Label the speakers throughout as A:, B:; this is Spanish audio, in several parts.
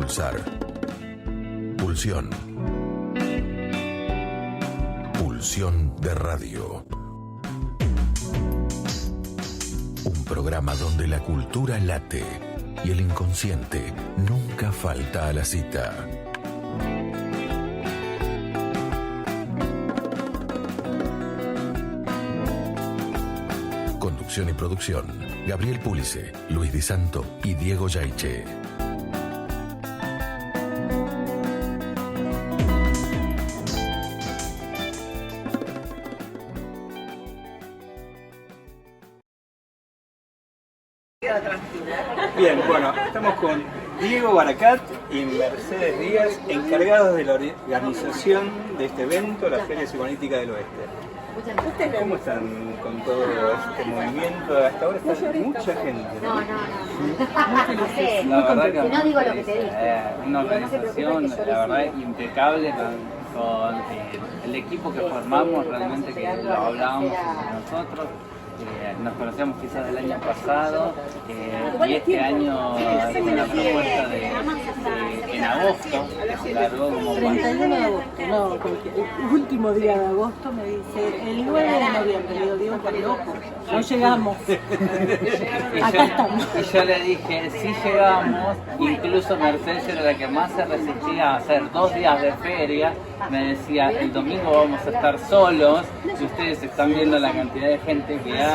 A: Pulsar. Pulsión. Pulsión de radio. Un programa donde la cultura late y el inconsciente nunca falta a la cita. Conducción y producción: Gabriel Pulice, Luis Di Santo y Diego Yaiche.
B: Bien, bueno, estamos con Diego Baracat y Mercedes Díaz, encargados de la organización de este evento, la Feria Psicoanalítica del Oeste. ¿Cómo están con todo este movimiento? Hasta ahora está mucha gente.
C: No, la verdad que no digo lo que te dije. Una organización, la verdad, impecable con el equipo que formamos, realmente que lo hablábamos entre nosotros. Nos conocíamos quizás del año pasado y este año es una propuesta en agosto, que se largó como
D: 31 de agosto, no, porque el último día de agosto me dice el 9 de noviembre, le digo, está loco, no llegamos, acá estamos.
C: Y yo le dije, si llegamos, incluso Mercedes era la que más se resistía a hacer 2 días de feria, me decía, el domingo vamos a estar solos, y ustedes están viendo la cantidad de gente que hay.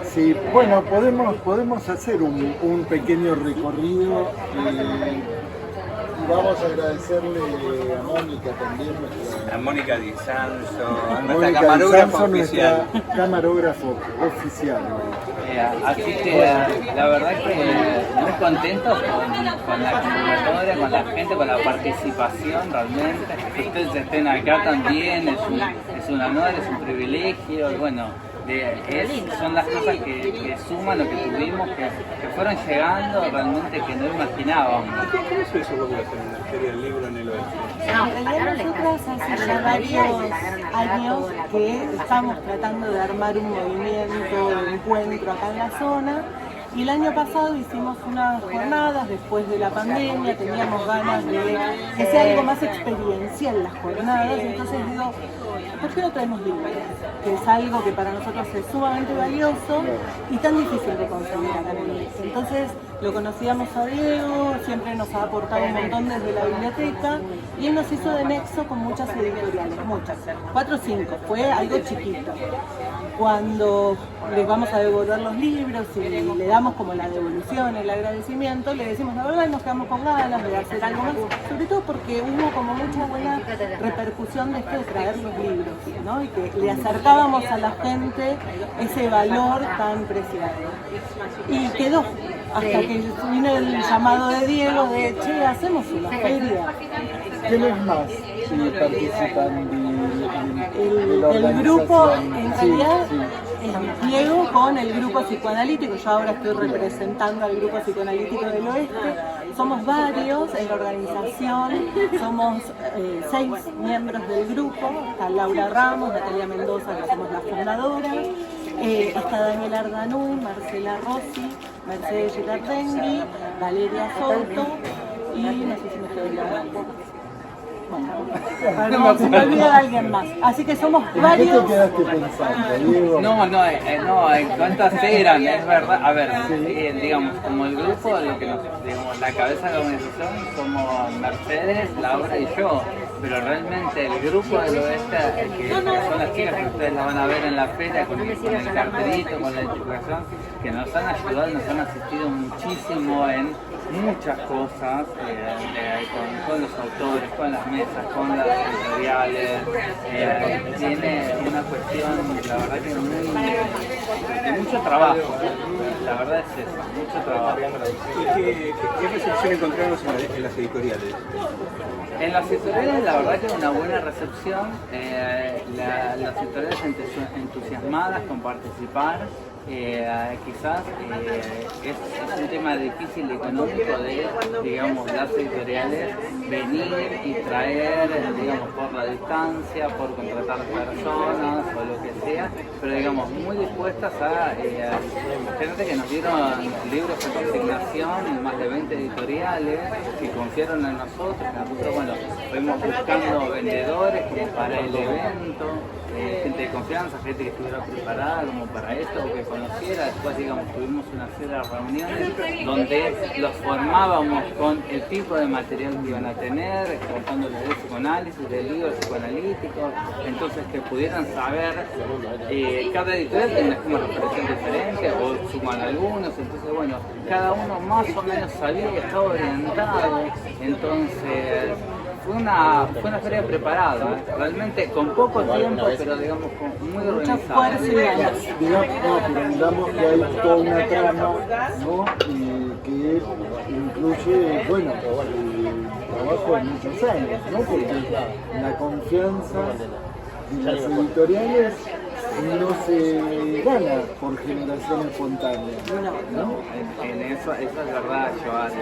E: Sí, bueno, podemos hacer un pequeño recorrido y vamos a agradecerle a Mónica también,
B: A Mónica Di Sanso, nuestra
E: Mónica
B: camarógrafa
E: Di Sanso,
B: oficial.
E: nuestra camarógrafo oficial.
C: Así que la verdad que muy contentos con la convocatoria, con la gente, con la participación realmente. Que ustedes estén acá también es un honor, es un privilegio y bueno, son las cosas que suman lo que tuvimos, que fueron llegando realmente que no imaginábamos.
B: ¿Cómo se hizo vos la Feria del Libro en el Oeste?
D: En realidad nosotros hace ya varios años que estamos tratando de armar un movimiento de encuentro acá en la zona y el año pasado hicimos unas jornadas después de la pandemia, teníamos ganas de que sea algo más experiencial las jornadas, entonces digo, ¿por qué no traemos libros? Que es algo que para nosotros es sumamente valioso y tan difícil de conseguir acá en el oeste. Entonces lo conocíamos a Diego, siempre nos ha aportado un montón desde la biblioteca y él nos hizo de nexo con muchas editoriales, muchas, 4 o 5, fue algo chiquito. Cuando les vamos a devolver los libros y le damos como la devolución, el agradecimiento, le decimos la verdad y nos quedamos con ganas de hacer algo más, sobre todo porque hubo como mucha buena repercusión de esto de traer los libros, ¿no? Y que le acercábamos a la gente ese valor tan preciado. Y quedó, hasta que vino el llamado de Diego de, che, hacemos una feria.
E: ¿Quiénes más participan
D: el grupo, en realidad, es Diego con el grupo psicoanalítico. Yo ahora estoy representando al grupo psicoanalítico del Oeste. Somos varios en la organización, somos 6 miembros del grupo. Está Laura Ramos, Natalia Mendoza, que somos las fundadoras. Está Daniel Ardanú, Marcela Rossi, Mercedes Girardengui, Valeria Souto y no sé si me estoy olvidando. Bueno, se me olvida alguien más. Así que somos varios.
E: ¿En qué te quedaste pensando, Diego?
C: No, en cuántas eran, es verdad. A ver, digamos, como el grupo, lo que digamos, la cabeza de la organización somos Mercedes, Laura y yo. Pero realmente el grupo del Oeste, que son las chicas que ustedes las van a ver en la feria con el cartelito, con la divulgación, que nos han ayudado y nos han asistido muchísimo en muchas cosas, con los autores, con las mesas, con las editoriales. Tiene una cuestión, la verdad que de mucho trabajo. La verdad es eso, mucho trabajo.
B: ¿Qué recepción encontramos en las editoriales?
C: En las editoriales la verdad que una buena recepción, las editoriales entusiasmadas con participar, quizás es un tema difícil económico de, digamos, las editoriales venir y traer, digamos, por la distancia, por contratar personas o lo que sea, pero digamos, muy dispuestas a gente que nos dieron libros de consignación en más de 20 editoriales, que confiaron en nosotros, que nosotros, bueno, fuimos buscando vendedores como para el evento, gente de confianza, gente que estuviera preparada como para esto o que conociera. Después, digamos, tuvimos una serie de reuniones donde los formábamos con el tipo de material que iban a tener, contándoles de psicoanálisis, de libros psicoanalíticos, entonces que pudieran saber, cada editorial tiene como referencias diferentes o suman algunos, entonces bueno, cada uno más o menos sabía que estaba orientado, entonces fue una feria preparada, realmente con poco tiempo, pero digamos con muy organizada.
E: Digamos que hay toda una trama, ¿no? Que incluye, bueno, el trabajo de muchos años, ¿no? Porque la confianza de las editoriales no se gana por generación espontánea, ¿no?
C: En eso es verdad. Yo hace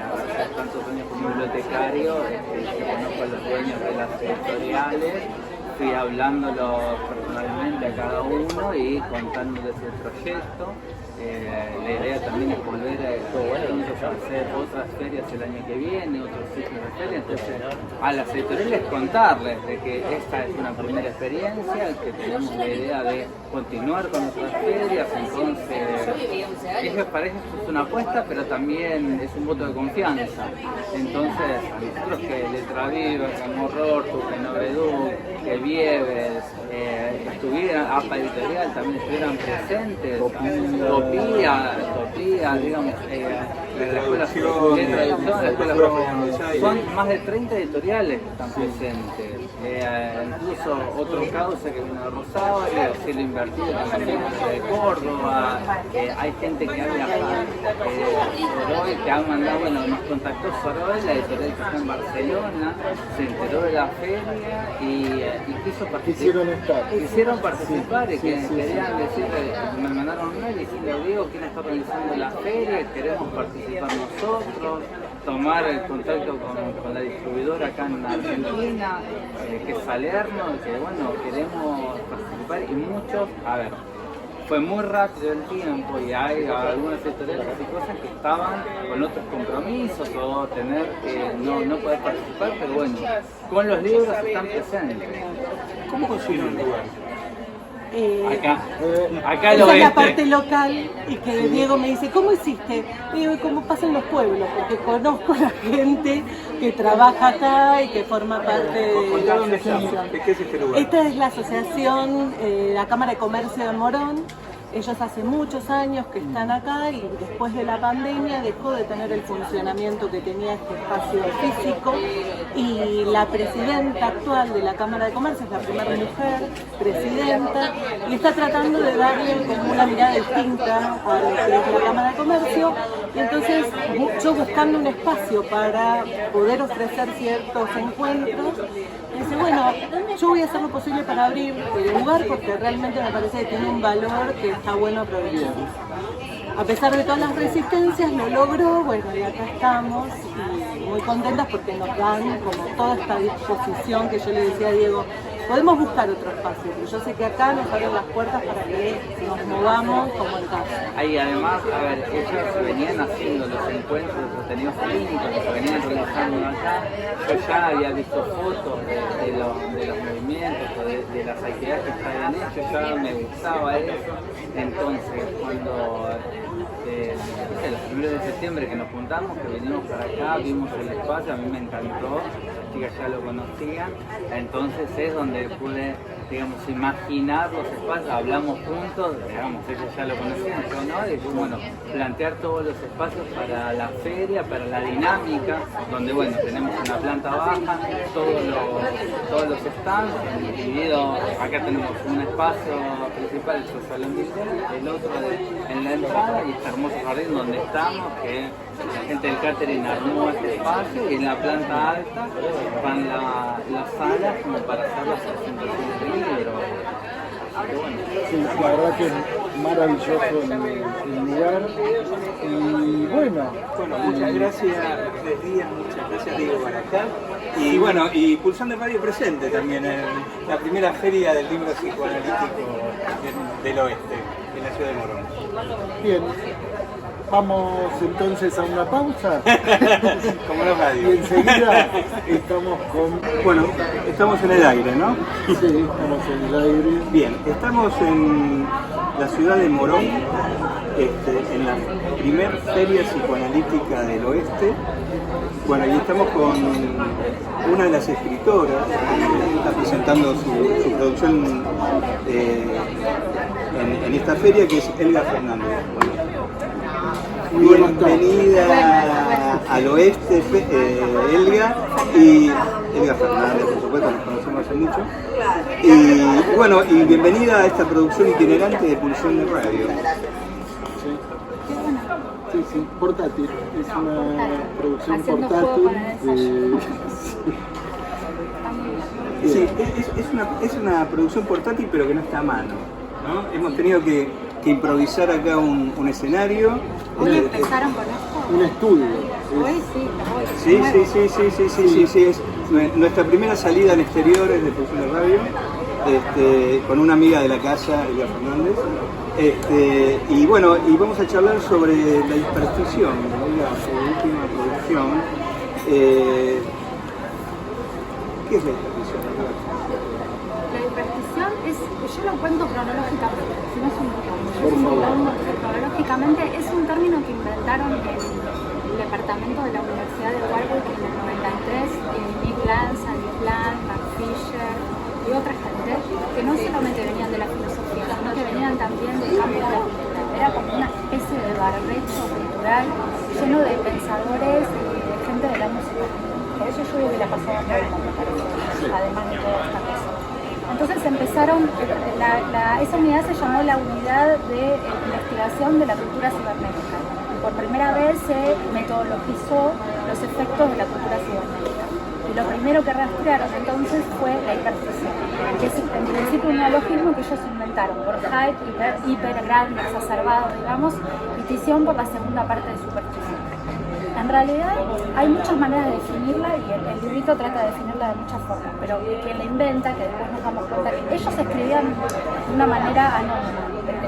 C: tantos años como bibliotecario, conozco a los dueños de las editoriales, fui hablándolos personalmente a cada uno y contándoles el proyecto. La idea también es volver a hacer otras ferias el año que viene, otros ciclos de ferias, entonces a las editoriales contarles de que esta es una primera experiencia, que tenemos la idea de continuar con otras ferias, entonces para ellos es una apuesta, pero también es un voto de confianza. Entonces a nosotros que Letra Viva, que Morrortu, que Novedú, que Vieves, estuvieran, APA Editorial también estuvieran presentes, Topía, digamos, la escuela de traducción, la escuela son más de 30 editoriales que están presentes. Incluso otro cauce que vino de Rosario, Cielo Invertido también de Córdoba, hay gente que ha viajado, Soroy, que ha mandado, bueno, nos contactó Soroy, la editorial que está en Barcelona, se enteró de la feria y quiso participar. Quisieron participar y que querían decirle, me mandaron un mail diciendo, Diego, ¿quién está organizando la feria? Queremos participar nosotros, tomar el contacto con la distribuidora acá en Argentina, que es Salerno, que bueno, queremos participar y muchos, a ver, fue muy rápido el tiempo y hay algunas editoriales y cosas que estaban con otros compromisos o tener que no poder participar, pero bueno, con los libros están presentes.
B: ¿Cómo consiguen un lugar?
C: Acá
D: esa
C: lo
D: es la parte local y que Diego me dice, ¿cómo hiciste? Digo, ¿cómo pasa en los pueblos? Porque conozco a la gente que trabaja acá y que forma parte de la asociación.
B: ¿Qué es este lugar?
D: Esta es la asociación, la Cámara de Comercio de Morón. Ellos hace muchos años que están acá y después de la pandemia dejó de tener el funcionamiento que tenía este espacio físico y la presidenta actual de la Cámara de Comercio es la primera mujer presidenta y está tratando de darle como una mirada distinta a lo que es la Cámara de Comercio y entonces yo buscando un espacio para poder ofrecer ciertos encuentros dice, bueno, yo voy a hacer lo posible para abrir el lugar porque realmente me parece que tiene un valor que está bueno aprovechar. A pesar de todas las resistencias, lo logró, bueno, y acá estamos y muy contentas porque nos dan como toda esta disposición que yo le decía a Diego, podemos buscar otro espacio, pero yo sé que acá nos abren las puertas para que nos movamos como en casa.
C: Ahí además, a ver, ellos venían haciendo los encuentros de contenidos clínicos que se venían realizando acá. Yo ya había visto fotos de los movimientos, de las actividades que estaban hechas, ya me gustaba eso. Entonces, cuando el 1 de septiembre que nos juntamos, que venimos para acá, vimos el espacio, a mí me encantó, las chicas ya lo conocían, entonces es donde pude, digamos, imaginar los espacios, hablamos juntos, digamos, ellos ya lo conocían, yo no, y bueno, plantear todos los espacios para la feria, para la dinámica, donde bueno, tenemos una planta baja, todos los stands, dividido, acá tenemos un espacio principal, el salón virtual, el otro en la entrada y este hermoso jardín donde estamos, que la gente del catering armó este espacio y en la planta alta van las salas como para hacer las presentaciones de libros.
E: Sí, la verdad que maravilloso el lugar. Y bueno,
B: muchas gracias Díaz, muchas gracias Diego Baracá. Y bueno, y Pulsando Radio presente también en la primera feria del libro psicoanalítico del oeste, en la ciudad de Morón.
E: bien, vamos entonces a una pausa.
B: Como la radio.
E: Y enseguida estamos con...
B: Bueno, estamos en el aire, ¿no?
E: Sí, estamos en el aire.
B: Bien, estamos en la ciudad de Morón, en la primer feria psicoanalítica del oeste. Bueno, y estamos con una de las escritoras que está presentando su producción en esta feria, que es Elga Fernández. Bienvenida al oeste, Elga, y Elga Fernández, por supuesto, nos conocemos hace mucho. Y bueno, y bienvenida a esta producción itinerante de Pulsión de Radio.
E: Sí, portátil. Es una producción
F: Haciendo
E: portátil.
F: juego para el
B: Sí, es una producción portátil, pero que no está a mano, ¿no? Hemos tenido que improvisar acá un escenario.
F: ¿Hoy empezaron con esto?
E: Un estudio.
F: Hoy sí, hoy.
B: Sí, es nuestra primera salida en exteriores de Pulsión de Radio, con una amiga de la casa, Elga Fernández. Y bueno, y vamos a charlar sobre la hiperstición, su última producción. ¿Qué es la hiperstición?
F: La hiperstición es, yo lo cuento cronológicamente, si no es un quilombo. Cronológicamente es un término que inventaron en el departamento de la Universidad de Warwick en el 93, Nick Lance, Andy Plan, Mark Fisher y otra gente, que no solamente venían de la filosofía, sino que venían también del campo de la cultura. Era como una especie de barbecho cultural lleno de pensadores y de gente de la música. Por eso yo hubiera pasado a ver, me parece, además de toda esta cosa. Entonces empezaron, esa unidad se llamó la Unidad de Investigación de la Cultura Cibernética. Por primera vez se metodologizó los efectos de la cultura cibernética. Y lo primero que rastrearon entonces fue la hiperstición, que es en principio un neologismo que ellos inventaron por hype, hiper grande, exacerbado, digamos, y tición por la segunda parte de superstición. En realidad hay muchas maneras de definirla y el librito trata de definirla de muchas formas, pero quien la inventa, que después nos damos cuenta que ellos escribían de una manera anónima,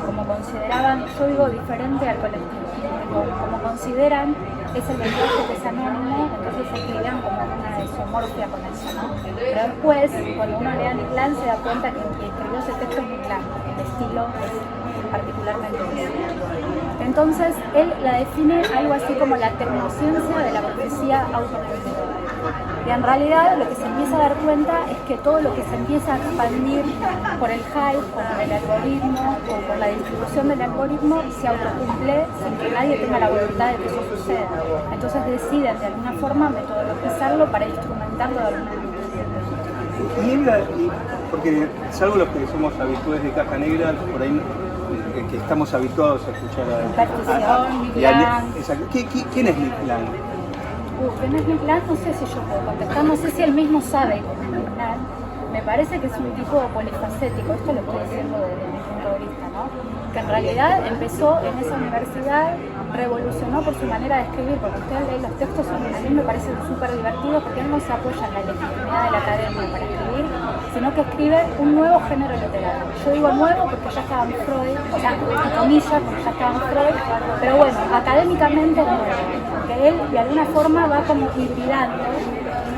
F: como consideraban, yo digo diferente al colectivo, como consideran es el lenguaje que es anónimo, entonces escribían como una isomorfia con eso, ¿no? Pero después, cuando uno lee a Nick Lance se da cuenta que el que escribió ese texto es Nick Lance, el estilo es particularmente bueno. Entonces, él la define algo así como la tecnociencia de la profecía autoconocedora. Y en realidad lo que se empieza a dar cuenta es que todo lo que se empieza a expandir por el hype, por el algoritmo, o por la distribución del algoritmo, se autocumple sin que nadie tenga la voluntad de que eso suceda. Entonces deciden de alguna forma metodologizarlo para instrumentarlo de alguna manera.
B: Y Elga, porque salvo los que somos habituales de Caja Negra, por ahí que estamos habituados a escuchar ¿Quién es Nick Lance?
F: ¿Quién es Nick Lance? No sé si yo puedo contestar, no sé si él mismo sabe cómo es Nick Lance. Me parece que es un tipo polifacético, esto lo estoy diciendo desde mi punto de vista, ¿no? Que en realidad empezó en esa universidad, revolucionó por su manera de escribir, porque ustedes leen los textos, a mí me parecen súper divertidos, porque él no se apoya en la legitimidad de la academia para escribir, sino que escribe un nuevo género literario. Yo digo nuevo porque ya estaba en Freud, o sea, entre comillas, porque ya estaba en Freud, pero bueno, académicamente nuevo, porque él de alguna forma va como hibridando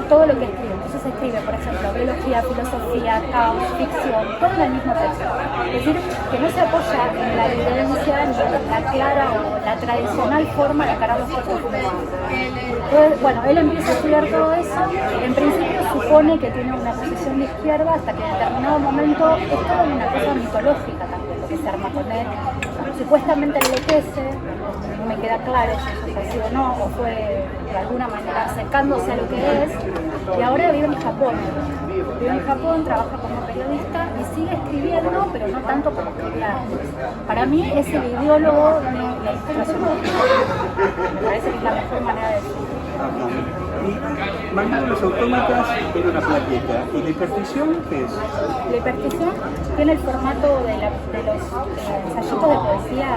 F: todo lo que escribe. Entonces escribe, por ejemplo, biología, filosofía, caos, ficción, todo en el mismo texto. Es decir, que no se apoya en la evidencia ni en la clara o la tradicional forma de encarar los textos humanos. Entonces, bueno, él empieza a estudiar todo eso, en principio supone que tiene una posición de izquierda hasta que en determinado momento es toda una cosa mitológica también, lo que se arma con él. Supuestamente enloquece, no me queda claro si eso fue así o no, o fue de alguna manera acercándose a lo que es, y ahora vive en Japón. Vive en Japón, trabaja como periodista y sigue escribiendo, pero no tanto como escribía antes. Para mí es el ideólogo de la ilustración. Me parece que es la mejor manera de decirlo.
B: Ajá. Y Magnum los autómatas era una plaqueta. ¿Y la hipertición qué es?
F: La hipertición tiene el formato de los ensayitos de poesía,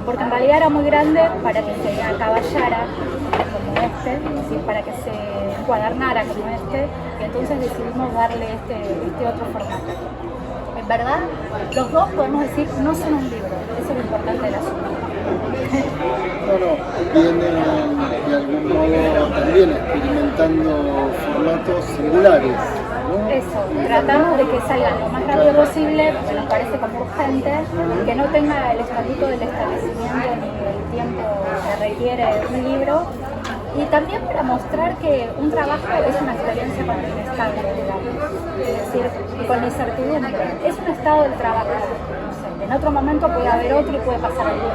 F: porque en realidad era muy grande para que se acaballara como este, es decir, para que se encuadernara como este, y entonces decidimos darle este otro formato. En verdad, los dos podemos decir no son un libro, eso es lo importante del asunto.
E: Bueno, vienen de algún modo también experimentando formatos singulares, ¿no?
F: Eso, tratamos de que salgan lo más rápido posible, porque nos parece como urgente, que no tenga el estatuto del establecimiento ni el tiempo que requiere un libro, y también para mostrar que un trabajo es una experiencia con lo inestable, digamos, es decir, con la incertidumbre, es un estado del trabajo. No sé, en otro momento puede haber otro y puede pasar algo.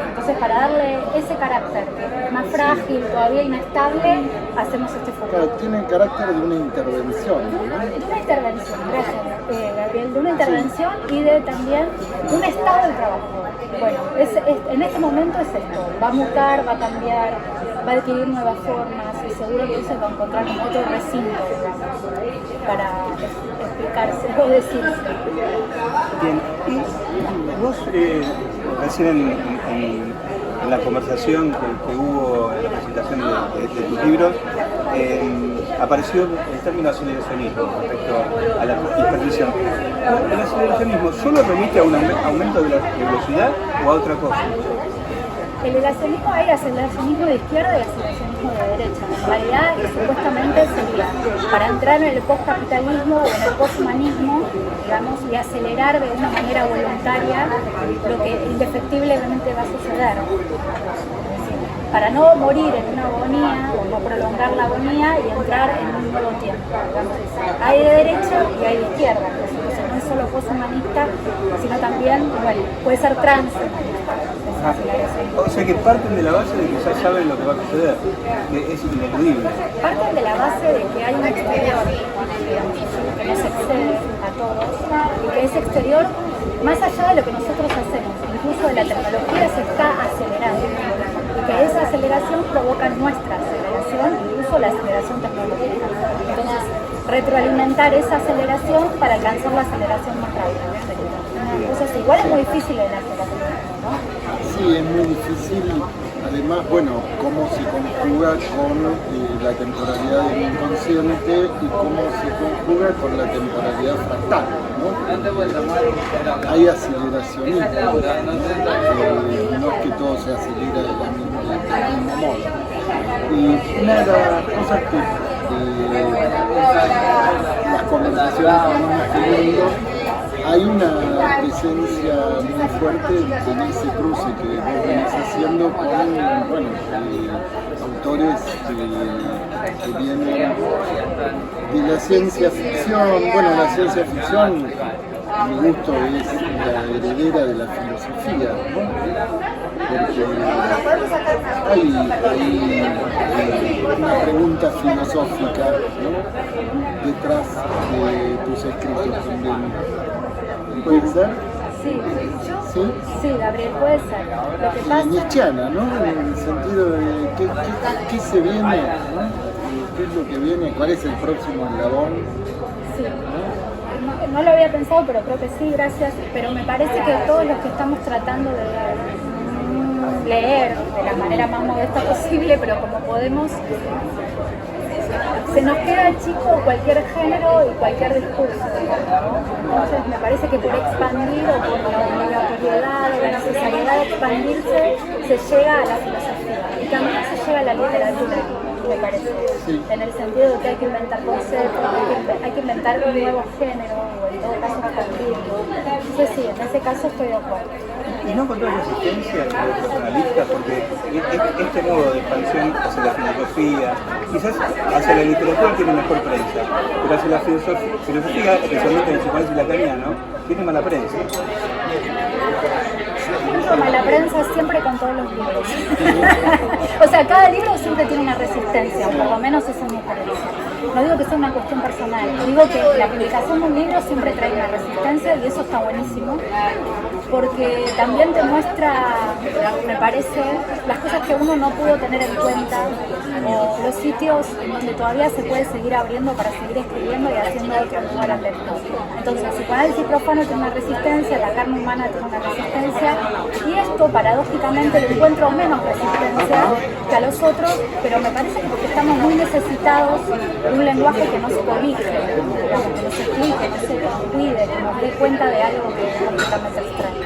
F: Entonces, para darle ese carácter más frágil, todavía inestable, hacemos este formato.
E: Claro, tiene el carácter de una intervención, ¿no?
F: De una intervención, gracias Gabriel, de una intervención y de también un estado del trabajo. Bueno, en este momento es esto, va a mutar, va a cambiar, va a adquirir nuevas formas y seguro que se va a encontrar en otro recinto, digamos, para explicarse o decirse.
B: Bien, y vos recién en la conversación que hubo en la presentación de tus libros, apareció el término aceleracionismo respecto a la hipervisión. ¿El aceleracionismo solo remite a un aumento de la velocidad o a otra cosa?
F: El aceleracionismo, hay aceleracionismo de izquierda y aceleracionismo de derecha. En realidad, supuestamente sería para entrar en el postcapitalismo o en el posthumanismo, digamos, y acelerar de una manera voluntaria lo que indefectiblemente va a suceder. Para no morir en una agonía o no prolongar la agonía y entrar en un nuevo tiempo. Digamos. Hay de derecha y hay de izquierda. Entonces no es solo posthumanista, sino también, bueno, puede ser transhumanista.
B: O sea que parten de la base de que ya saben lo que va a suceder, que es ineludible.
F: Parten de la base de que hay un exterior, digamos, que nos excede a todos, y que ese exterior, más allá de lo que nosotros hacemos, incluso de la tecnología, se está acelerando. Y que esa aceleración provoca nuestra aceleración, incluso la aceleración tecnológica. Entonces, retroalimentar esa aceleración para alcanzar la aceleración más rápida. Entonces, igual es muy difícil en la aceleración, ¿no?
E: Sí, es muy difícil. Además, bueno, cómo se conjuga con la temporalidad del inconsciente y cómo se conjuga con la temporalidad fractal, ¿no? Hay aceleracionismo, no es que todo se acelera del mismo modo. Y una de las cosas que las conversaciones que vamos teniendo, hay una presencia muy fuerte en ese cruce que vos venís haciendo con autores que vienen de la ciencia ficción. Bueno, la ciencia ficción, a mi gusto, es la heredera de la filosofía, ¿no? Porque hay una pregunta filosófica, ¿no?, detrás de tus escritos también. ¿Puede ser?
F: Sí.
E: ¿Sí?
F: Sí, Gabriel, puede ser. Lo que pasa...
E: Nietzscheana, ¿no? En el sentido de qué se viene, ¿no? ¿Qué es lo que viene? ¿Cuál es el próximo eslabón?
F: Sí. No lo había pensado, pero creo que sí, gracias. Pero me parece que todos los que estamos tratando de leer de la manera más modesta posible, pero como podemos, se nos queda chico cualquier género y cualquier discurso, ¿no? Entonces me parece que por expandir o por la obligatoriedad o la necesidad de expandirse se llega a la filosofía y también se llega a la literatura, me parece, sí. En el sentido de que hay que inventar conceptos, hay que inventar un nuevo género o en todo caso expandirlo. Entonces sí, en ese caso estoy de acuerdo.
B: ¿Y no encontrás resistencia entre los personalistas? Porque este modo de expansión hacia la filosofía, quizás hacia la literatura tiene mejor prensa, pero hacia la filosofía, especialmente en el psicoanálisis lacaniano, tiene mala prensa.
F: Mucho mala la prensa siempre con todos los libros. O sea, cada libro siempre tiene una resistencia, por lo menos eso es mi experiencia. No digo que sea una cuestión personal, digo que la publicación de un libro siempre trae una resistencia y eso está buenísimo, porque también te muestra, me parece, las cosas que uno no pudo tener en cuenta, o los sitios en donde todavía se puede seguir abriendo para seguir escribiendo y haciendo otro lugar al lector. Entonces, el psicoanálisis profano tiene una resistencia, la carne humana tiene una resistencia, y esto paradójicamente lo encuentro menos resistencia que a los otros, pero me parece que porque estamos muy necesitados de un lenguaje que no se corrige, digamos, que nos explique, que se cuide, que nos dé cuenta de algo que es completamente extraño.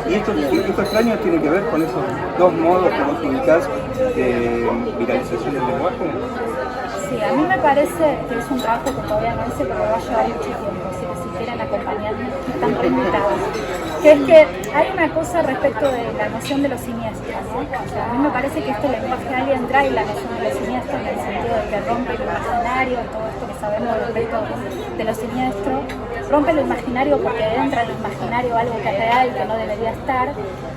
B: Y esto extraño tiene que ver con esos dos modos que vos ubicás de viralización del lenguaje.
F: Sí, a mí me parece que es un trabajo que todavía no hice, pero va a llevar mucho tiempo, así que si quieren acompañarme, están reinvitados. Que es que hay una cosa respecto de la noción de lo siniestro, ¿no? O sea, a mí me parece que este lenguaje alguien trae la noción de lo siniestro en el sentido de que rompe lo imaginario, todo esto que sabemos respecto de lo siniestro, rompe lo imaginario porque entra en lo imaginario algo que es real, que no debería estar,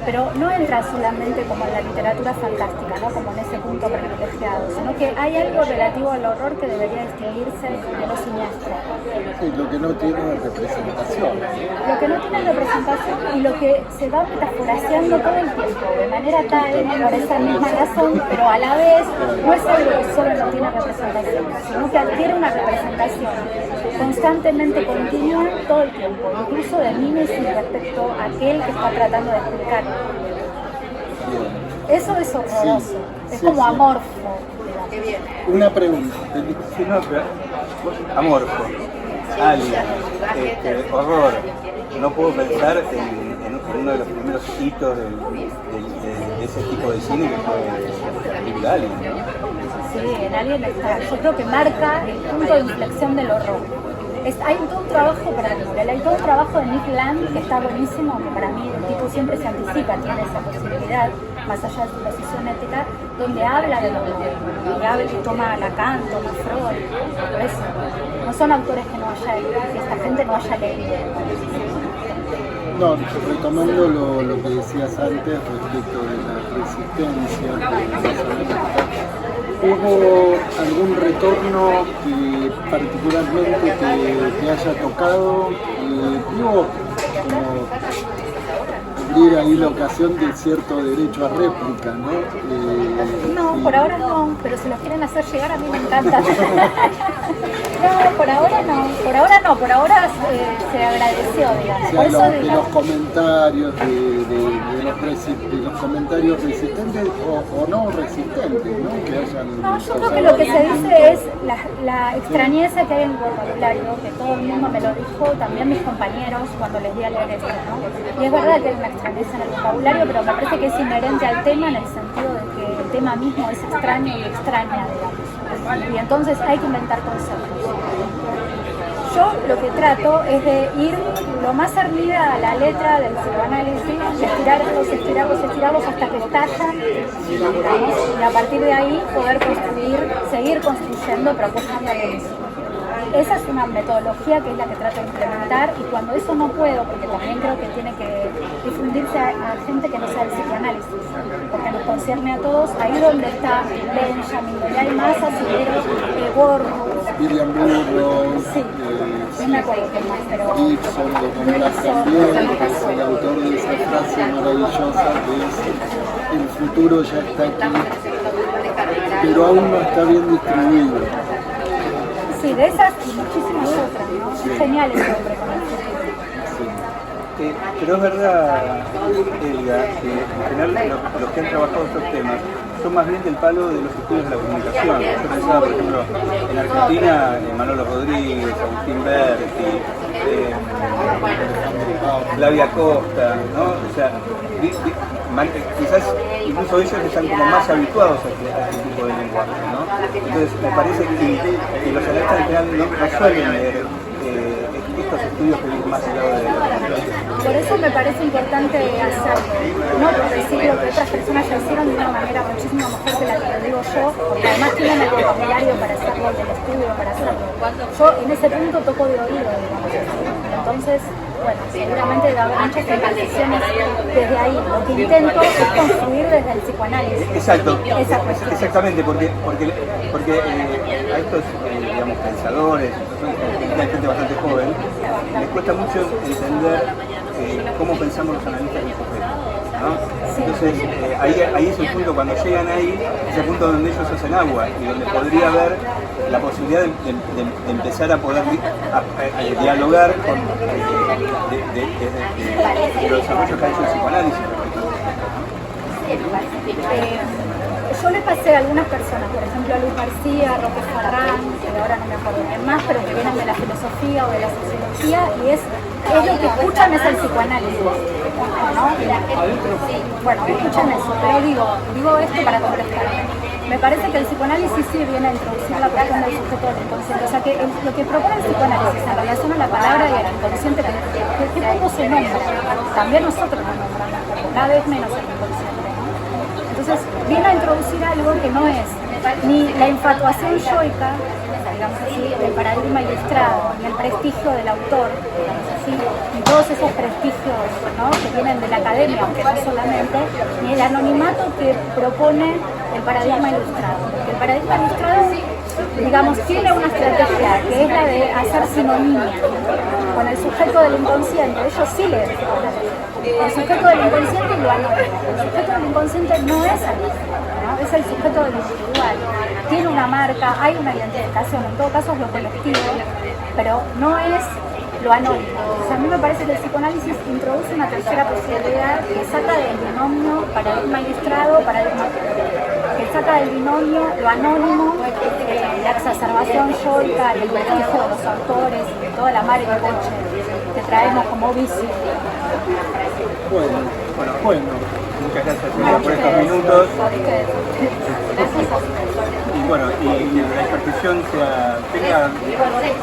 F: pero no entra solamente como en la literatura fantástica, ¿no? Como en ese punto privilegiado, sino que hay algo relativo al horror que debería distinguirse de lo siniestro.
E: Sí, lo que no tiene representación.
F: Lo que no tiene representación y lo que se va metaforaseando todo el tiempo, de manera tal, por esa misma razón, pero a la vez no es algo que solo no tiene representación, sino que adquiere una representación constantemente continua todo el tiempo, incluso de mímesis respecto a aquel que está tratando de explicarlo. Eso es horroroso, es como amorfo.
E: Una pregunta.
B: Sí, no, pero amorfo, alien, horror. No puedo pensar en uno de los primeros hitos de ese tipo de cine que fue la película Alien, ¿no?
F: Sí, en Alien está. Yo creo que marca el punto de inflexión del horror. Hay todo un trabajo para mí, hay todo un trabajo de Nick Land que está buenísimo, que para mí el tipo siempre se anticipa, tiene esa posibilidad, más allá de su posición ética, donde habla del horror, y habla y toma a Lacan, toma a Freud, por eso. No son autores que esta gente no haya leído.
E: No, retomando lo que decías antes respecto de la resistencia, ¿hubo algún retorno que particularmente te haya tocado? Digo, como abrir ahí la ocasión de cierto derecho a réplica, ¿no?
F: No, por ahora no, pero si los quieren hacer llegar a mí me encanta. No, por ahora no, por ahora se agradeció, digamos.
E: O sea,
F: por eso,
E: de los comentarios, de los comentarios resistentes o no resistentes, ¿no? Que hayan.
F: No, yo creo que lo que se dice es la extrañeza que hay en el vocabulario, que todo el mundo me lo dijo, también mis compañeros cuando les di a leer esto, ¿no? Y es verdad que hay una extrañeza en el vocabulario, pero me parece que es inherente al tema en el sentido de que el tema mismo es extraño y extraña, digamos. Y entonces hay que inventar conceptos. Yo lo que trato es de ir lo más cernida a la letra del psicoanálisis, estirarlos hasta que estallan, digamos, y a partir de ahí poder seguir construyendo propuestas de eso. Esa es una metodología que es la que trato de implementar, y cuando eso no puedo, porque también creo que tiene que difundirse a gente que no sea el psicoanálisis, porque nos concierne a todos, ahí donde está Benjamin, donde hay más asideros, Borges,
E: William Burroughs,
F: sí, no me acuerdo qué más, pero
E: Gibson, lo nombras también, que es el autor de esa frase maravillosa que es: el futuro ya está aquí, pero aún no está bien distribuido.
F: Sí, de esas y muchísimas otras, ¿no? Es genial ese hombre con el futuro.
B: Pero es verdad, Elga, que en general los que han trabajado estos temas son más bien del palo de los estudios de la comunicación. Yo pensaba, por ejemplo, en Argentina, Manolo Rodríguez, Agustín Berti, Flavia Costa, ¿no? O sea, quizás incluso ellos están como más habituados a este tipo de lenguaje, ¿no? Entonces me parece que los analistas en general no suelen leer estos estudios que vienen más allá de la comunicación.
F: Por eso me parece importante hacerlo, no por decir lo que otras personas ya hicieron de una manera muchísimo mejor que la que lo digo yo, porque además tienen el vocabulario para hacerlo y el estudio para hacerlo. Yo en ese punto toco de oído, digamos. Entonces bueno, seguramente debe haber muchas imprecisiones desde ahí. Lo que intento es construir desde el psicoanálisis.
B: Exacto,
F: Esa cuestión.
B: exactamente, porque a estos digamos, pensadores, son gente bastante joven, les cuesta mucho entender cómo pensamos los analistas del sujeto, ¿no? Entonces, ahí es el punto, cuando llegan ahí, es el punto donde ellos hacen agua y donde podría haber la posibilidad de empezar a poder a dialogar con los desarrollos que ha hecho el psicoanálisis.
F: Yo le pasé a algunas personas, por ejemplo a Luis García, a Roque Ferrán, que ahora no me acuerdo bien más, pero que vienen de la filosofía o de la sociología, y es lo que escuchan es el psicoanálisis, ¿no? Bueno, escuchan eso, pero digo esto para contrastar. Me parece que el psicoanálisis sí viene a introducir la cuestión del sujeto del inconsciente, o sea que lo que propone el psicoanálisis en relación a la palabra y al inconsciente, que poco se nombra, también nosotros nos nombramos, cada vez menos el inconsciente, ¿no? Entonces viene a introducir algo que no es ni la infatuación yoica, digamos así, del paradigma ilustrado, ni el prestigio del autor, digamos así, ni todos esos prestigios, ¿no?, que vienen de la academia, aunque no solamente, ni el anonimato que propone el paradigma ilustrado. Porque el paradigma ilustrado, digamos, tiene una estrategia que es la de hacer sinonimia con el sujeto del inconsciente. Ellos sí le el sujeto del inconsciente y lo anónimo. El sujeto del inconsciente no es el mismo, ¿no? Es el sujeto del individual. Tiene una marca, hay una identificación, en todo caso es lo colectivo, pero no es lo anónimo. O sea, a mí me parece que el psicoanálisis introduce una tercera posibilidad que saca del binomio paradigma ilustrado, que saca del binomio lo anónimo, la exacerbación yoica, el prestigio de los autores, de toda la mar y el coche que traemos como vicio.
B: Bueno, muchas gracias Silvia, por estos minutos. Y bueno, y la exposición tenga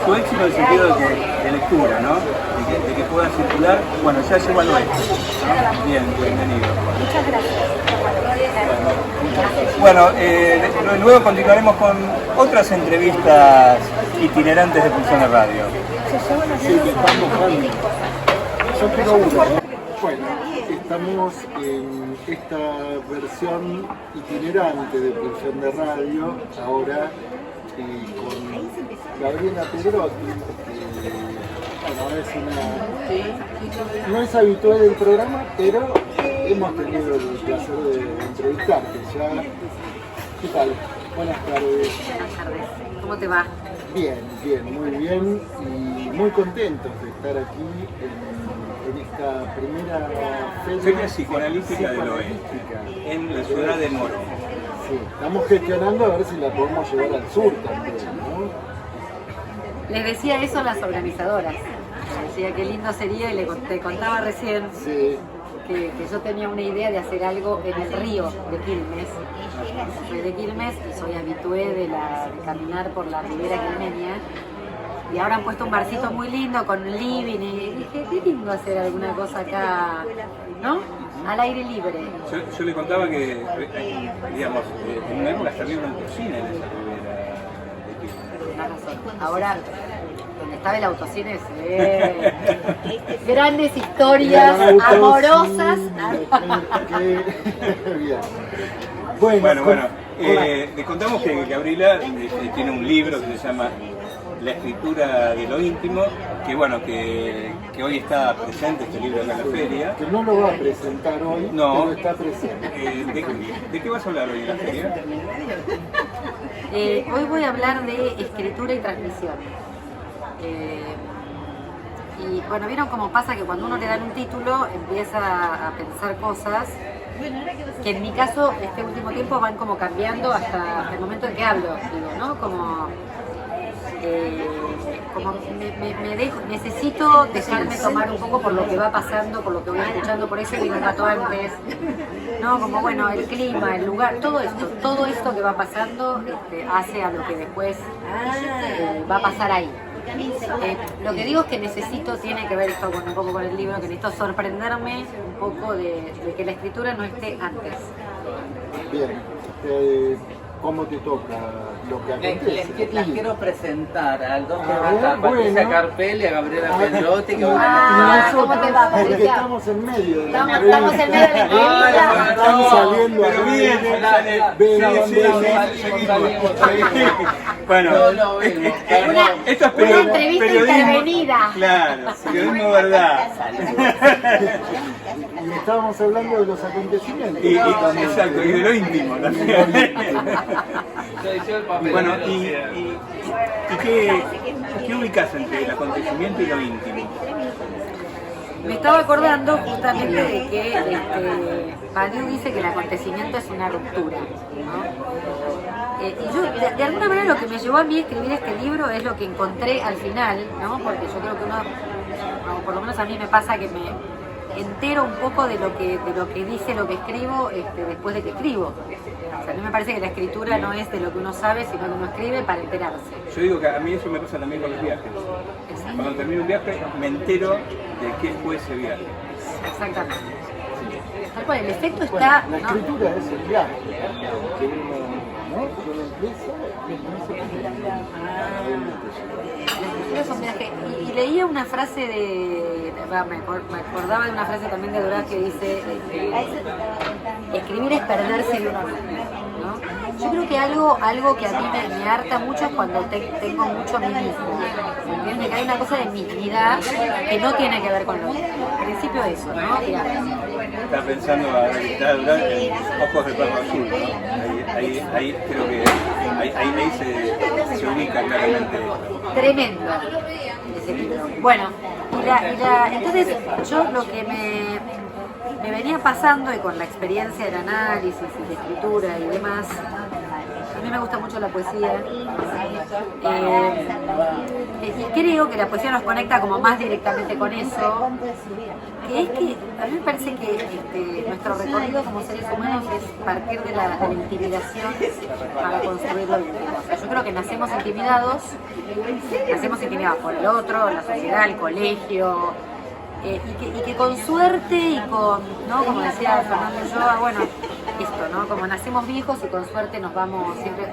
B: su éxito en el sentido de lectura, ¿no? De que pueda circular. Bueno, ya llegó al oeste, ¿no? Bien, bienvenido.
F: Muchas gracias.
B: Bueno, luego continuaremos con otras entrevistas itinerantes de Pulsión de Radio.
E: Sí, que están buscando. Yo quiero una. Bueno, estamos en esta versión itinerante de Pulsión de Radio, ahora con Gabriela Pedrotti, que no es habitual del programa, pero hemos tenido el placer de entrevistarte ya. ¿Qué tal? Buenas tardes.
G: Buenas tardes. ¿Cómo te va?
E: Bien, muy bien y muy contentos de estar aquí en esta primera
B: Feria Psicoanalítica del Oeste, en la ciudad de Morón.
E: Sí, estamos gestionando a ver si la podemos llevar al sur también, ¿no?
G: Les decía eso a las organizadoras. Les decía qué lindo sería y te contaba recién que yo tenía una idea de hacer algo en el río de Quilmes. Soy de Quilmes y soy habitué de caminar por la ribera quilmeña. Y ahora han puesto un barcito muy lindo con un living y dije, qué lindo hacer alguna cosa acá, ¿no? Al aire libre.
B: Yo le contaba que, digamos, en una época salía una cocina en esa ribera de Quilmes.
G: Tienes razón. Ahora, donde estaba el autocine se ve grandes historias amorosas.
E: Bien.
B: Bueno, les contamos que Gabriela tiene un libro que se llama La escritura de lo íntimo, que bueno, que hoy está presente este libro acá en la feria.
E: Que no lo va a presentar hoy,
B: no,
E: pero está presente.
B: ¿De qué vas a hablar hoy en la feria?
G: Hoy voy a hablar de escritura y transmisión. Y bueno, vieron cómo pasa que cuando uno le dan un título empieza a pensar cosas que en mi caso este último tiempo van como cambiando hasta el momento en que hablo, digo, ¿no? Como necesito dejarme tomar un poco por lo que va pasando, por lo que voy escuchando, por eso digo un rato antes, ¿no? Como bueno, el clima, el lugar, todo esto que va pasando hace a lo que después va a pasar ahí. Lo que digo es que tiene que ver esto un poco con el libro, que necesito sorprenderme un poco de que la escritura no esté antes.
E: Bien, cómo te toca lo que acontece.
C: Las quiero presentar al doctor
E: Ah,
C: Patricia
E: bueno.
C: Carpelli, a Gabriela Pedrotti, que
G: ¿cómo te va,
E: Porque
G: Patricia?
E: estamos en medio de la
G: Estamos en medio de la entrevista.
E: Están saliendo
B: Pero bien, bueno, esto es
G: Una entrevista
B: periodismo.
G: intervenida.
B: Claro, periodismo verdad.
E: Y estábamos hablando de los acontecimientos.
B: Exacto, y de lo íntimo también. Bueno, ¿y qué ubicas entre el acontecimiento y lo íntimo?
G: Me estaba acordando justamente de que Badiou dice que el acontecimiento es una ruptura, ¿no? Y yo, de alguna manera, lo que me llevó a mí a escribir este libro es lo que encontré al final, ¿no? Porque yo creo que uno, o por lo menos a mí me pasa que me entero un poco de lo que dice lo que escribo después de que escribo. O sea, a mí me parece que la escritura no es de lo que uno sabe, sino que uno escribe para enterarse.
B: Yo digo que a mí eso me pasa también con los viajes. Cuando termino un viaje me entero de qué fue ese viaje.
G: Exactamente. Tal cual, el efecto está...
E: La
G: ¿no?
E: escritura es el viaje. Que uno empieza y no se
G: Es un viaje. Y leía una frase me acordaba de una frase también de Dorá que dice escribir es perderse de uno mismo, ¿no? Yo creo que algo que a mí me harta mucho es cuando tengo mucho a mí mismo. ¿Entiendes? Que hay una cosa de mismidad que no tiene que ver con lo mismo. En principio eso, ¿no?
B: Está pensando a Durán en Ojos de Perro Azul, ¿no? Ahí creo que ahí se ubica claramente.
G: Tremendo ese libro. Bueno, entonces yo lo que me venía pasando y con la experiencia del análisis y de escritura y demás, a mí me gusta mucho la poesía y creo que la poesía nos conecta como más directamente con eso, que es que a mí me parece que nuestro recorrido como seres humanos es partir de la intimidación para construir lo íntimo. O sea, yo creo que nacemos intimidados por el otro, la sociedad, el colegio, y que con suerte y con, ¿no? Como decía Fernando Ulloa, bueno, esto, ¿no? Como nacemos viejos y con suerte nos vamos, siempre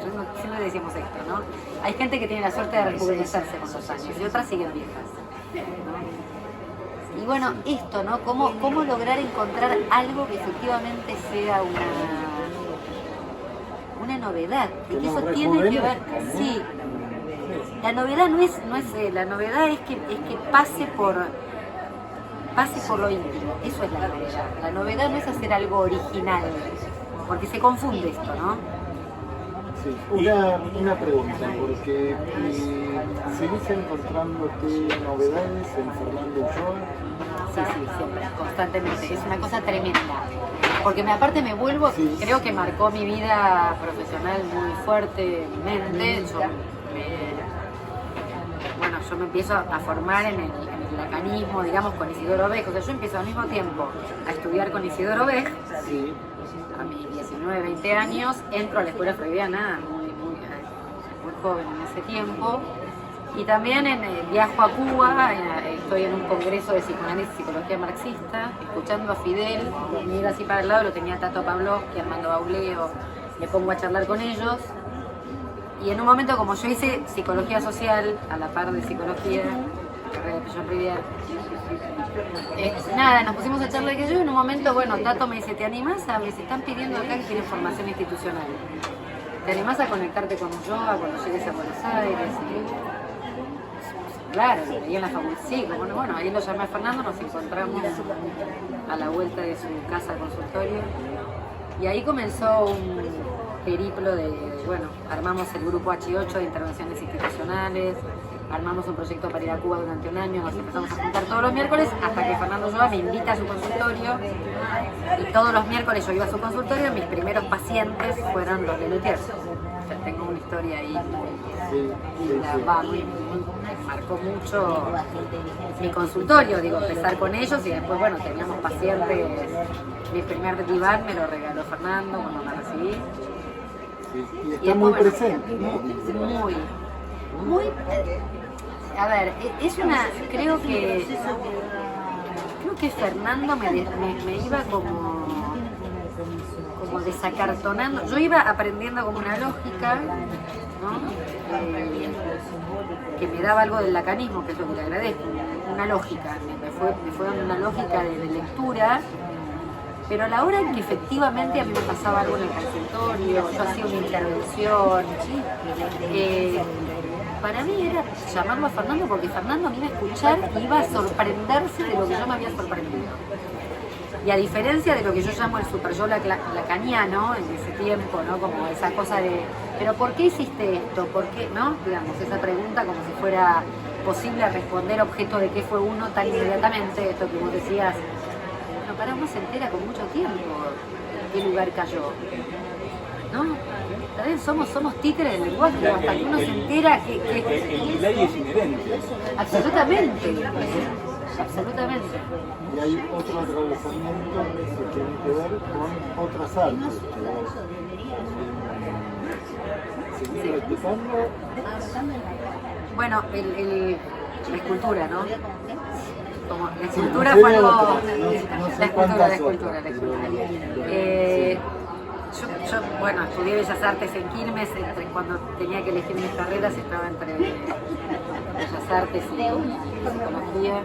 G: decimos esto, ¿no? Hay gente que tiene la suerte de rejuvenecerse con los años y otras siguen viejas, ¿no? Y bueno, esto, ¿no? ¿Cómo lograr encontrar algo que efectivamente sea una novedad? Y que eso tiene que ver, sí. La novedad no es la novedad es que pase por lo íntimo, eso es la novedad. La novedad no es hacer algo original, porque se confunde esto, ¿no?
E: Sí, una pregunta, porque ¿seguís encontrándote novedades en Fernando Ulloa?
G: Sí, siempre, constantemente, es una cosa tremenda. Porque aparte me vuelvo, creo que marcó mi vida profesional muy fuertemente. Yo me empiezo a formar en el lacanismo, digamos, con Isidoro Beck. O sea, yo empiezo al mismo tiempo a estudiar con Isidoro Beck, a mis 19, 20 años, entro a la escuela freudiana muy joven en ese tiempo. Y también viajo a Cuba, estoy en un congreso de psicoanálisis y psicología marxista, escuchando a Fidel, miro así para el lado, lo tenía Tato Pavlovsky, Armando Bauleo, me pongo a charlar con ellos. Y en un momento, como yo hice psicología social, a la par de psicología, la carrera de Jean Rivière, nada, nos pusimos a charlar que yo, y en un momento, bueno, Tato me dice, ¿te animás a? Me están pidiendo acá que quieren formación institucional. ¿Te animás a conectarte con Ulloa cuando llegues a Buenos Aires? Y, claro, ahí en la facultad, sí, bueno, ahí lo llamé a Fernando, nos encontramos a la vuelta de su casa consultorio, y ahí comenzó un periplo bueno, armamos el grupo H8 de intervenciones institucionales, armamos un proyecto para ir a Cuba durante un año, nos empezamos a juntar todos los miércoles hasta que Fernando Ulloa me invita a su consultorio y todos los miércoles yo iba a su consultorio. Mis primeros pacientes fueron los de Lutiers. O sea, tengo una historia ahí me marcó mucho mi consultorio, empezar con ellos y después, bueno, teníamos pacientes. Mi primer diván me lo regaló Fernando cuando me recibí.
E: Y está muy presente.
G: Muy, a ver, es una, creo que Fernando me iba como desacartonando. Yo iba aprendiendo como una lógica, ¿no? Que me daba algo del lacanismo, que es lo que le agradezco, una lógica, me fue dando una lógica de lectura, pero a la hora en que efectivamente a mí me pasaba algo en el consultorio, yo hacía una intervención, para mí era llamarlo a Fernando, porque Fernando me iba a escuchar y iba a sorprenderse de lo que yo me había sorprendido. Y a diferencia de lo que yo llamo el super yo lacaniano en ese tiempo, ¿no? Como esa cosa de, ¿pero por qué hiciste esto? ¿Por qué? ¿No? Digamos, esa pregunta como si fuera posible responder objeto de qué fue uno tan inmediatamente, esto que vos decías, bueno, para uno se entera con mucho tiempo en qué lugar cayó, ¿no? También somos títeres del lenguaje, hasta que uno se entera que
B: el delay es inherente.
G: Absolutamente. Absolutamente.
E: Y hay otro atravesamiento que tiene que ver con otras artes. ¿Seguir practicando?
G: Bueno, la escultura, ¿no? Como la escultura fue algo... La escultura. Yo, bueno, estudié Bellas Artes en Quilmes, cuando tenía que elegir mis carreras estaba entre Bellas Artes y Psicología.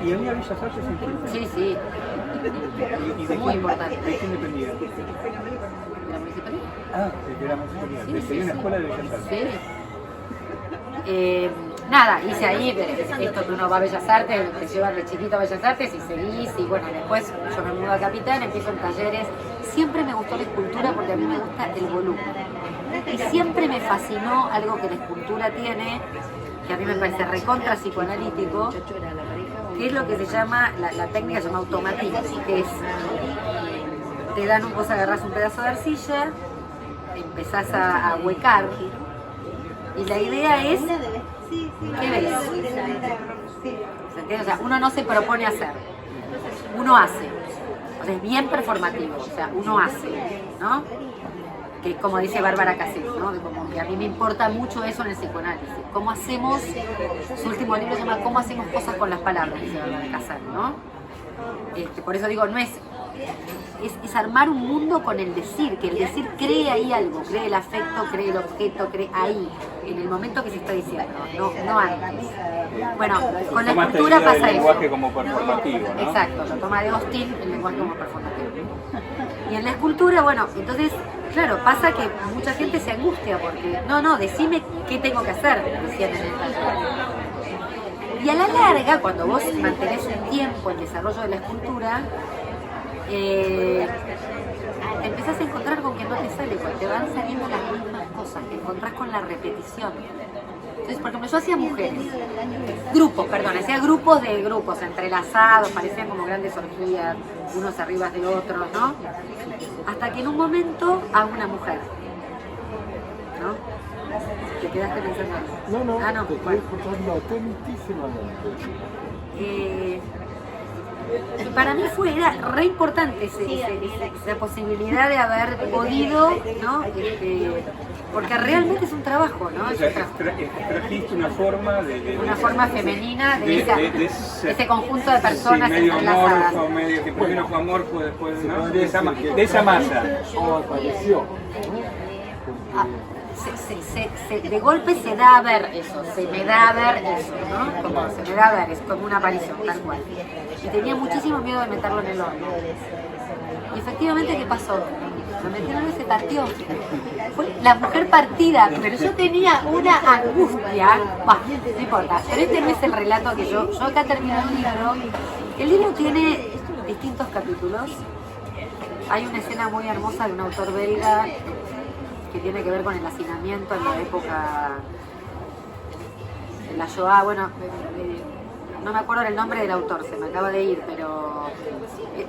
B: ¿Y había Bellas Artes en Quilmes?
G: Sí.
B: ¿Y de
G: muy importante.
B: ¿De quién dependía?
G: ¿De la municipalidad?
B: Ah, de la municipalidad. ¿Tenía una escuela de Bellas Artes?
G: Sí. Nada, hice ahí esto que uno va a Bellas Artes, te llevan de chiquito a Bellas Artes y seguís, y bueno, después yo me mudo a Capital, empiezo en talleres. Siempre me gustó la escultura porque a mí me gusta el volumen. Y siempre me fascinó algo que la escultura tiene, que a mí me parece recontra psicoanalítico, que es lo que se llama, la técnica se llama automatismo, que es, te dan vos agarrás un pedazo de arcilla, empezás a huecar, y la idea es, ¿qué ves? ¿Se entiende? O sea, uno no se propone hacer, uno hace. O sea, es bien performativo, o sea, uno hace, ¿no? Que como dice Bárbara Cassés, ¿no? De como que a mí me importa mucho eso en el psicoanálisis. ¿Cómo hacemos? Su último libro se llama ¿Cómo hacemos cosas con las palabras? Dice Bárbara Cassés, ¿no? Por eso digo, no es armar un mundo con el decir, que el decir cree ahí algo, cree el afecto, cree el objeto, cree ahí, en el momento que se está diciendo, no antes. Bueno, con la escultura pasa eso.
B: El lenguaje como performativo, ¿no?
G: Exacto, lo toma de Austin, el lenguaje como performativo. Y en la escultura, bueno, entonces, claro, pasa que mucha gente se angustia porque, no, decime qué tengo que hacer, decían en el taller. Y a la larga, cuando vos mantenés un tiempo el desarrollo de la escultura, te empezás a encontrar con que no te sale, porque te van saliendo las mismas cosas, te encontrás con la repetición. Entonces, por ejemplo, yo hacía hacía grupos de grupos entrelazados, parecían como grandes orgías, unos arriba de otros, ¿no? Hasta que en un momento hago una mujer, ¿no? ¿Te quedaste pensando?
E: No, te estoy escuchando atentísimamente.
G: Para mí era re importante esa posibilidad de haber podido, ¿no? Porque realmente es un trabajo, ¿no?
B: O sea, trajiste una forma
G: una forma femenina de ese conjunto de personas entrelazadas.
B: Medio que primero fue amor, fue después, ¿no? De esa masa.
E: O apareció,
G: de golpe se da a ver eso, se me da a ver eso, ¿no? Como se me da a ver, es como una aparición, tal cual. Y tenía muchísimo miedo de meterlo en el horno. Y efectivamente, ¿qué pasó? Lo metieron y se partió. Fue la mujer partida, pero yo tenía una angustia. No importa, pero este no es el relato que yo acá termino el libro. El libro tiene distintos capítulos. Hay una escena muy hermosa de un autor belga que tiene que ver con el hacinamiento en la época de la Shoah. Bueno, no me acuerdo el nombre del autor, se me acaba de ir, pero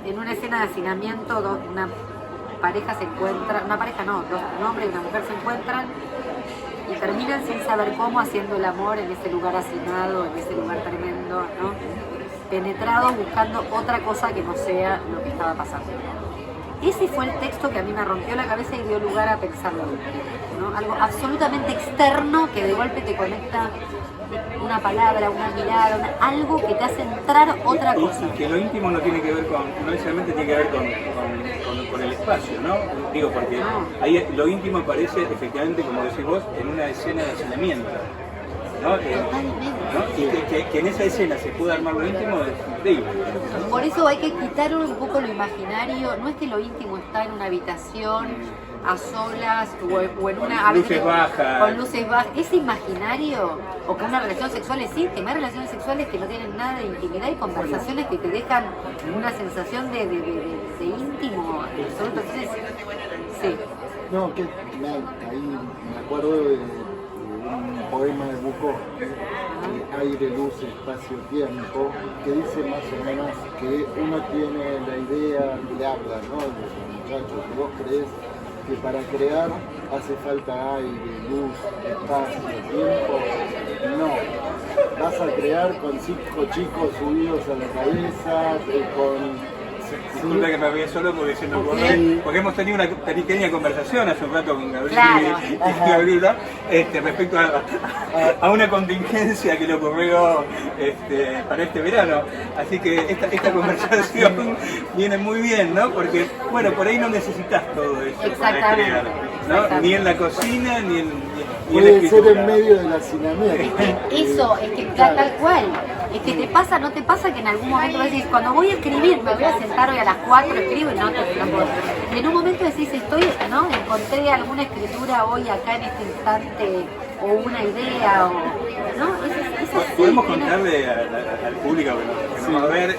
G: en una escena de hacinamiento una pareja se encuentra, un hombre y una mujer se encuentran y terminan sin saber cómo haciendo el amor en ese lugar hacinado, en ese lugar tremendo, ¿no? Penetrados buscando otra cosa que no sea lo que estaba pasando. ese fue el texto que a mí me rompió la cabeza y dio lugar a pensarlo, ¿no? Algo absolutamente externo que de golpe te conecta una palabra, una mirada, algo que te hace entrar otra cosa.
B: Y que lo íntimo no tiene que ver no necesariamente tiene que ver con el espacio, ¿no? Digo, porque ahí lo íntimo aparece efectivamente, como decís vos, en una escena de hacinamiento, ¿no? Y que en esa escena se pueda armar lo íntimo es increíble.
G: Por eso hay que quitar un poco lo imaginario. No es que lo íntimo está en una habitación a solas o en una
B: luces bajas,
G: con luces bajas. Ese imaginario, o con una relación sexual es íntimo. Hay relaciones sexuales que no tienen nada de intimidad y conversaciones que te dejan una sensación de íntimo absoluto. Entonces, sí.
E: No, que ahí me acuerdo de un poema de Bukowski, Aire, Luz, Espacio, Tiempo, que dice más o menos que uno tiene la idea, le habla, ¿no? De los muchachos, que vos creés que para crear hace falta aire, luz, espacio, tiempo. No, vas a crear con 5 chicos subidos a la cabeza, con...
B: Disculpa que me había solo porque hemos tenido una pequeña conversación hace un rato con Gabriel y Gabriela respecto a una contingencia que le ocurrió para este verano. Así que esta conversación viene muy bien, ¿no? Porque, bueno, por ahí no necesitas todo eso para crear, ¿no? Ni en la cocina, ni en
E: puede ser en medio del hacinamiento.
G: Eso, es que tal cual. Es que te pasa, no te pasa que en algún momento decís, cuando voy a escribir, me voy a sentar hoy a las 4, escribo y no te puedo. Y en un momento decís, ¿no? Encontré alguna escritura hoy acá en este instante, o una idea, o... ¿no? Es así.
B: Podemos contarle al público que nos va a ver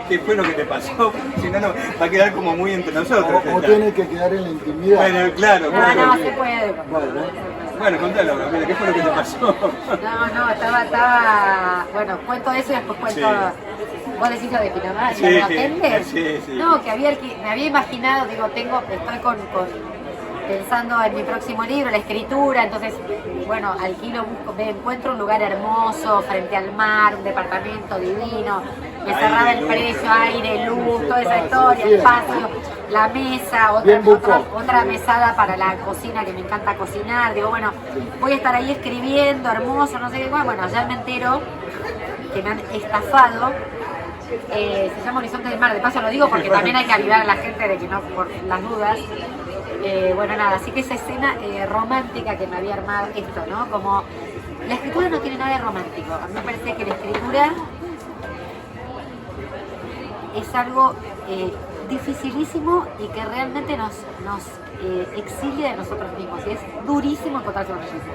B: qué fue lo que te pasó, si no, va a quedar como muy entre nosotros.
E: O tiene que quedar en la intimidad.
B: Bueno, claro.
G: No, se puede.
B: Bueno, contalo, Gabriela, ¿qué fue lo que te pasó?
G: No, estaba... Bueno, cuento eso y después cuento... Sí. ¿Vos decís lo de Pinamar?
B: Sí.
G: No, me había imaginado, digo, estoy pensando en mi próximo libro, la escritura, entonces, bueno, alquilo, me encuentro un lugar hermoso, frente al mar, un departamento divino, me cerraba el precio, aire, luz, toda esa historia, espacio, la mesa, otra mesada para la cocina, que me encanta cocinar, digo, bueno, voy a estar ahí escribiendo, hermoso, no sé qué, bueno, ya me entero que me han estafado. Se llama Horizonte del Mar, de paso lo digo porque también hay que avivar a la gente de que no, por las dudas. Bueno, nada, así que esa escena romántica que me había armado esto, ¿no? Como la escritura no tiene nada de romántico. A mí me parece que la escritura es algo dificilísimo y que realmente nos exilia de nosotros mismos. Y es durísimo encontrarse con nosotros.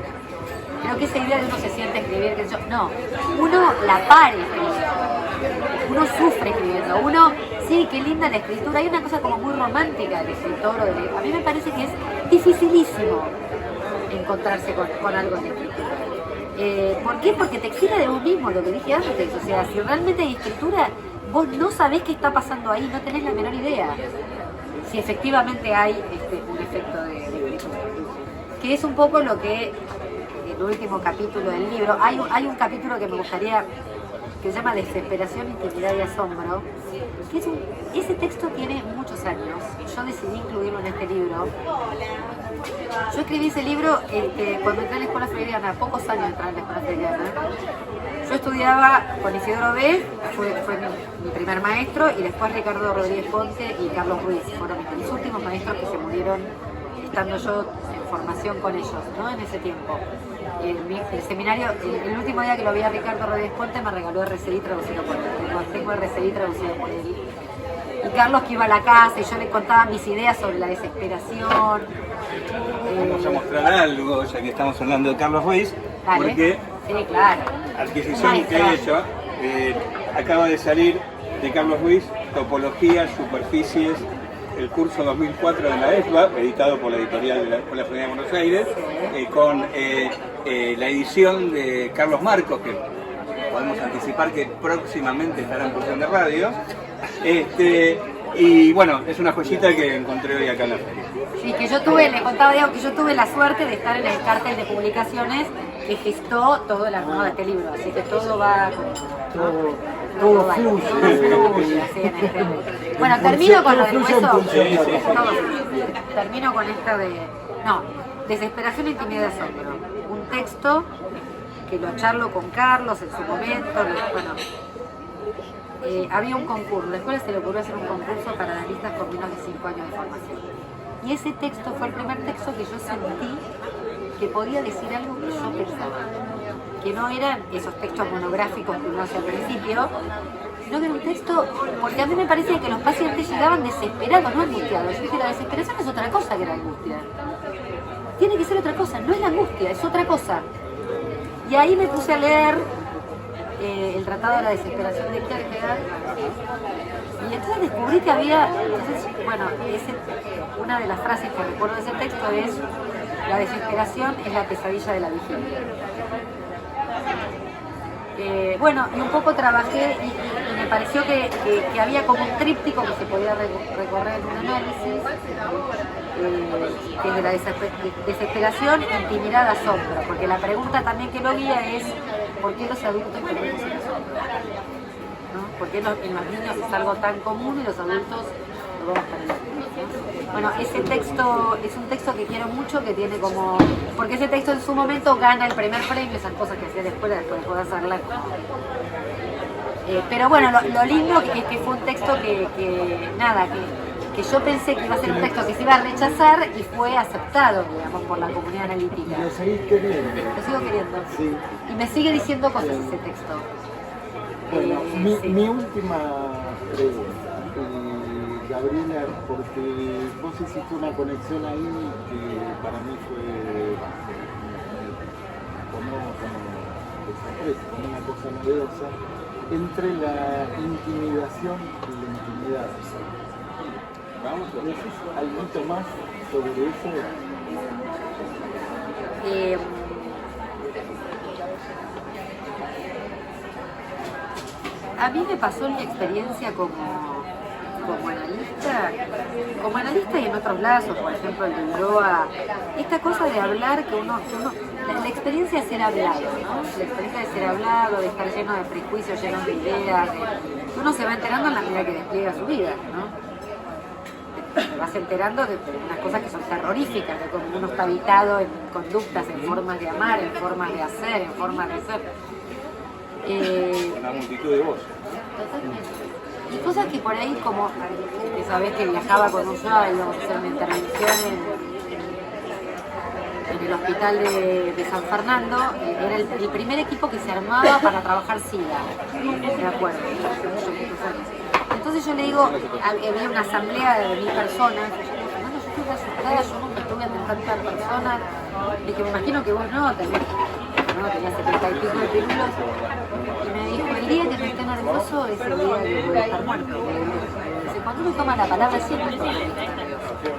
G: Creo que esa idea de uno se siente escribir, no, uno la pare escribiendo, uno sufre escribiendo, sí, qué linda la escritura, hay una cosa como muy romántica del escritor, a mí me parece que es dificilísimo encontrarse con algo de escritura. ¿Por qué? Porque te exige de vos mismo, lo que dije antes, o sea, si realmente hay escritura, vos no sabés qué está pasando ahí, no tenés la menor idea, si efectivamente hay un efecto de escritura, que es un poco lo que... el último capítulo del libro, hay un capítulo que me gustaría, que se llama Desesperación, Intimidad y Asombro, que ese texto tiene muchos años, yo decidí incluirlo en este libro. Yo escribí ese libro cuando entré a la escuela freudiana, pocos años entré a la escuela freudiana. Yo estudiaba con Isidoro B, fue mi primer maestro, y después Ricardo Rodríguez Ponte y Carlos Ruiz, fueron mis últimos maestros que se murieron estando yo en formación con ellos, ¿no? En ese tiempo. El seminario, el último día que lo vi a Ricardo Rodríguez Ponte, me regaló RCI traducido por él. Tengo RCI traducido por él. Y Carlos, que iba a la casa y yo le contaba mis ideas sobre la desesperación.
B: Vamos a mostrar algo, ya que estamos hablando de Carlos Ruiz,
G: Dale.
B: porque
G: sí, claro.
B: adquisición que he hecho, acaba de salir de Carlos Ruiz, Topología, Superficies, el curso 2004 de la ESBA, editado por la editorial de la Escuela Freudiana de Buenos Aires, con la edición de Carlos Marcos, que podemos anticipar que próximamente estará en Pulsión de Radio. Y bueno, es una joyita que encontré hoy acá en la feria.
G: Sí, que yo tuve, le contaba a Diego que yo tuve la suerte de estar en el cartel de publicaciones que gestó todo el armado de este libro, así que todo va... todo fluye, así en este. Bueno, termino con lo del hueso. Termino con esto de. No, desesperación, intimidad y asombro. Un texto que lo charlo con Carlos en su momento. Había un concurso, la escuela se le ocurrió hacer un concurso para analistas con menos de 5 años de formación. Y ese texto fue el primer texto que yo sentí que podía decir algo que yo pensaba. Que no eran esos textos monográficos que uno hace al principio, sino que era un texto, porque a mí me parece que los pacientes llegaban desesperados, no angustiados. Yo dije, la desesperación es otra cosa que la angustia. Tiene que ser otra cosa, no es la angustia, es otra cosa. Y ahí me puse a leer el Tratado de la Desesperación de Kierkegaard, y entonces descubrí que había, una de las frases que recuerdo de ese texto es: la desesperación es la pesadilla de la vigilia. Y un poco trabajé y me pareció que había como un tríptico que se podía recorrer en un análisis, que es de la desesperación, intimidad, asombro, porque la pregunta también que lo guía es: ¿por qué los adultos tenemos el asombro? ¿No? ¿Por qué en los niños es algo tan común y los adultos lo vamos para el Bueno, ese texto es un texto que quiero mucho, que tiene como... Porque ese texto en su momento gana el primer premio, esas cosas que hacía después de poder hacerla. Pero bueno, lo lindo es que fue un texto que yo pensé que iba a ser un texto que se iba a rechazar y fue aceptado, digamos, por la comunidad analítica.
E: ¿Lo seguís queriendo?
G: Lo sigo queriendo.
E: Sí.
G: Y me sigue diciendo cosas ese texto.
E: Bueno, mi última pregunta, Gabriela, porque vos hiciste una conexión ahí que para mí fue como una cosa novedosa, entre la intimidación y la intimidad. ¿Me decís algo más sobre eso?
G: A mí me pasó en mi experiencia como analista y en otros lazos, por ejemplo el de Ulloa, esta cosa de hablar que uno la experiencia de ser hablado, ¿no? La experiencia de ser hablado, de estar lleno de prejuicios, lleno de ideas, uno se va enterando en la medida que despliega su vida, ¿no? Te vas enterando de unas cosas que son terroríficas, de cómo uno está habitado en conductas, en formas de amar, en formas de hacer, en formas de ser.
B: Una multitud de voces.
G: Y cosas que por ahí, como esa vez que viajaba con Ulloa, íbamos a hacer una intervención en el hospital de San Fernando, era el primer equipo que se armaba para trabajar SIDA, me acuerdo. Entonces yo le digo, había una asamblea de 1000 personas, yo estoy asustada, yo nunca estuve ante tantas personas, y que me imagino que vos no, tenías 70 y pico de pirulos, y me dijo, el día que me esté nervioso es el día que voy a estar muerto. Dice, cuando uno toma la palabra siempre es nervioso.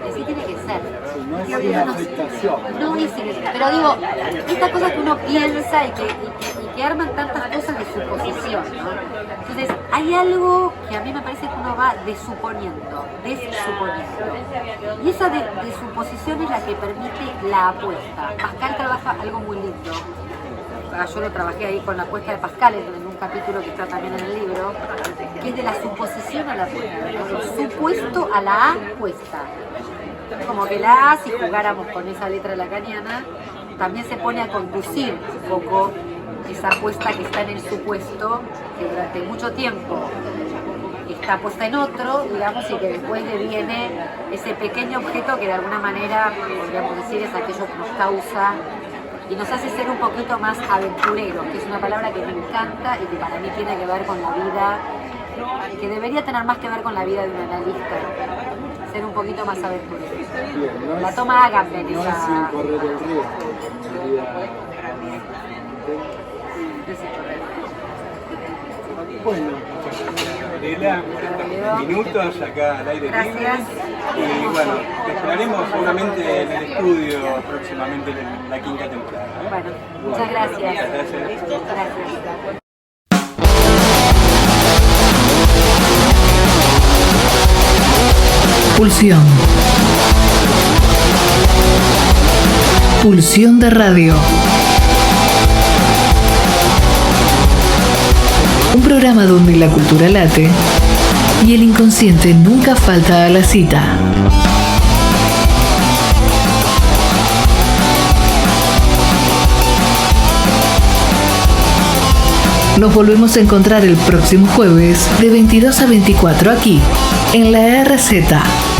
G: Así tiene que ser.
E: No es una afectación.
G: No es pero digo, estas cosas que uno piensa y que arman tantas cosas de suposición, ¿no? Entonces, hay algo que a mí me parece que uno va desuponiendo. Y esa de suposición es la que permite la apuesta. Pascal trabaja algo muy lindo. Yo lo trabajé ahí con la apuesta de Pascal en un capítulo que está también en el libro, que es de la suposición a la apuesta, ¿no? El supuesto a la apuesta. Como que la A, si jugáramos con esa letra lacaniana, también se pone a conducir un poco esa apuesta que está en el supuesto, que durante mucho tiempo está puesta en otro, digamos, y que después le viene ese pequeño objeto que de alguna manera, podríamos decir, es aquello que nos causa y nos hace ser un poquito más aventureros, que es una palabra que me encanta y que para mí tiene que ver con la vida, que debería tener más que ver con la vida de un analista, ser un poquito más aventurero.
E: Bien,
G: La toma Agamben
E: no
G: esa...
E: es sin correr el riesgo. Bueno,
B: Gabriela, minutos acá al aire libre.
G: Gracias.
B: Y bueno, te esperaremos seguramente en el estudio próximamente en la quinta temporada. ¿eh?
G: Bueno, muchas gracias.
B: Gracias.
G: Gracias.
H: Pulsión. Pulsión de radio. Un programa donde la cultura late y el inconsciente nunca falta a la cita. Nos volvemos a encontrar el próximo jueves de 22 a 24 aquí, en la RZ.